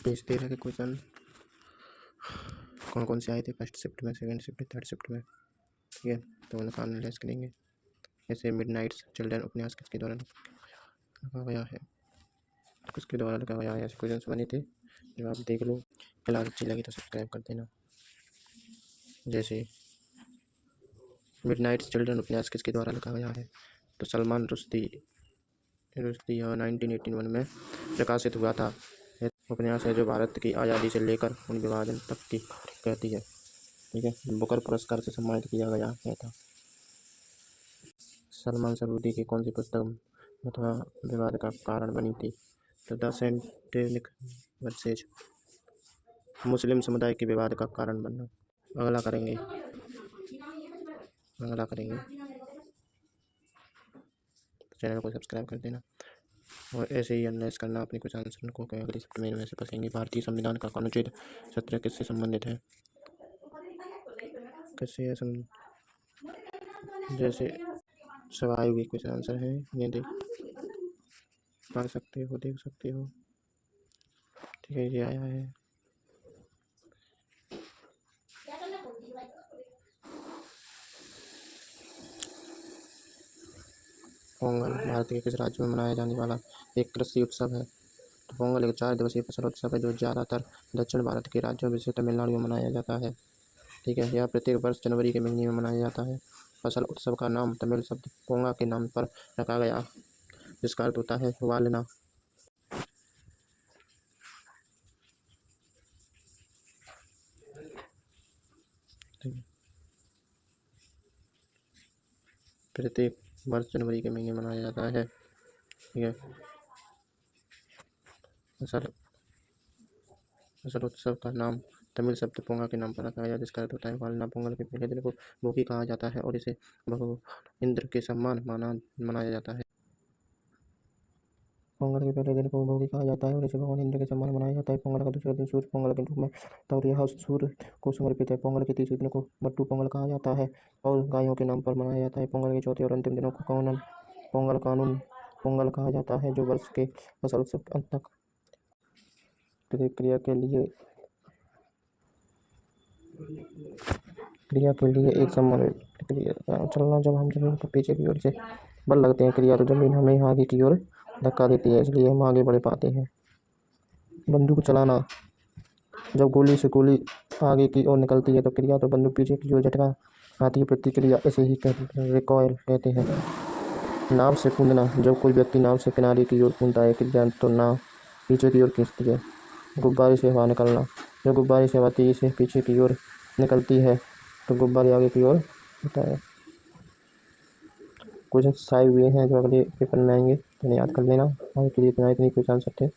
Page 13 के question कौन कौन से आए थे फर्स्ट शिफ्ट में, सेकंड शिफ्ट में, थर्ड शिफ्ट में। ठीक है, तो उनका एनालाइज करेंगे। जैसे मिडनाइट्स चिल्ड्रन उपन्यास किसके द्वारा लिखा गया है, किसके द्वारा लिखा गया है, ऐसे क्वेश्चन बने थे। जब आप देख लो, क्लास अच्छी लगी तो सब्सक्राइब कर देना। जैसे मिडनाइट्स चिल्ड्रन उपन्यास किसके द्वारा लिखा गया है, तो सलमान रुश्दी 1981 में प्रकाशित हुआ था। उपन्यास है जो भारत की आज़ादी से लेकर उन विभाजन तक की कहती है। ठीक है, बुकर पुरस्कार से सम्मानित किया गया था। सलमान सरूदी की कौन सी पुस्तक अथवा विवाद का कारण बनी थी, तो द सेंटेनिक वर्सेज, मुस्लिम समुदाय के विवाद का कारण बनना। अगला करेंगे चैनल को सब्सक्राइब कर देना और ऐसे ही एनालाइज करना अपने कुछ आंसर को अगली शिफ्ट में से पढ़ेंगे। भारतीय संविधान का अनुच्छेद 17 किससे संबंधित है, किससे जैसे स्वाभाविक कुछ आंसर है, इन्हें पढ़ सकते हो, देख सकते हो। ठीक है, ये आया है। पोंगल भारत के किस राज्य में मनाया जाने वाला एक कृषि उत्सव है, तो पोंगल एक 4 दिवसीय फसल उत्सव है जो ज़्यादातर दक्षिण भारत के राज्यों जैसे तमिलनाडु में मनाया जाता है। ठीक है, यह प्रत्येक वर्ष जनवरी के महीने में मनाया जाता है। फसल उत्सव का नाम तमिल शब्द पोंगा के नाम पर रखा गया, जिसका अर्थ होता है वालना। प्रत्येक वर्ष जनवरी के महीने मनाया जाता है। ठीक है, फसल उत्सव का नाम तमिल शब्द पोंगा के नाम पर रखा गया, जिसका अर्थ होता है वालना। पोंगल के पहले दिन को भोगी कहा जाता है और इसे भगवान इंद्र के सम्मान मनाया जाता है। पोंगल के पहले दिन को भोगी कहा जाता है और इसे भगवान इंद्र के सम्मान मनाया जाता है। पोंगल का दूसरा दिन सूर्य पोंगल के रूप में और यह सूर्य को समर्पित है। पोंगल के तीसरे दिन को बट्टू पोंगल कहा जाता है और गायों के नाम पर मनाया जाता है। पोंगल के चौथे और अंतिम दिनों को कानून पोंगल कहा जाता है, जो वर्ष के फसल उत्सव के अंत तक क्रिया के लिए एक समान क्रिया चलना। जब हम जमीन पर पीछे की ओर से बल लगते हैं क्रिया, तो जमीन हमें आगे की ओर धक्का देती है, इसलिए हम आगे बढ़ पाते हैं। बंदूक चलाना, जब गोली से गोली आगे की ओर निकलती है तो क्रिया, तो बंदूक पीछे की ओर झटका आती है प्रतिक्रिया, इसे ही रिकॉइल कहते हैं। नाव से कूदना, जब कोई व्यक्ति नाव से किनारे की ओर कूदता है क्रिया, तो नाव पीछे की ओर खींचती है। गुब्बारे से हवा निकलना, जब गुब्बारे से हवा तेजी से पीछे की ओर निकलती है तो गुब्बारे आगे की ओर होता है। क्वेश्चन आए हुए हैं जो अगले पेपर में आएंगे, तो याद कर लेना। आगे के लिए इतना, इतनी कुछ आंसर थे।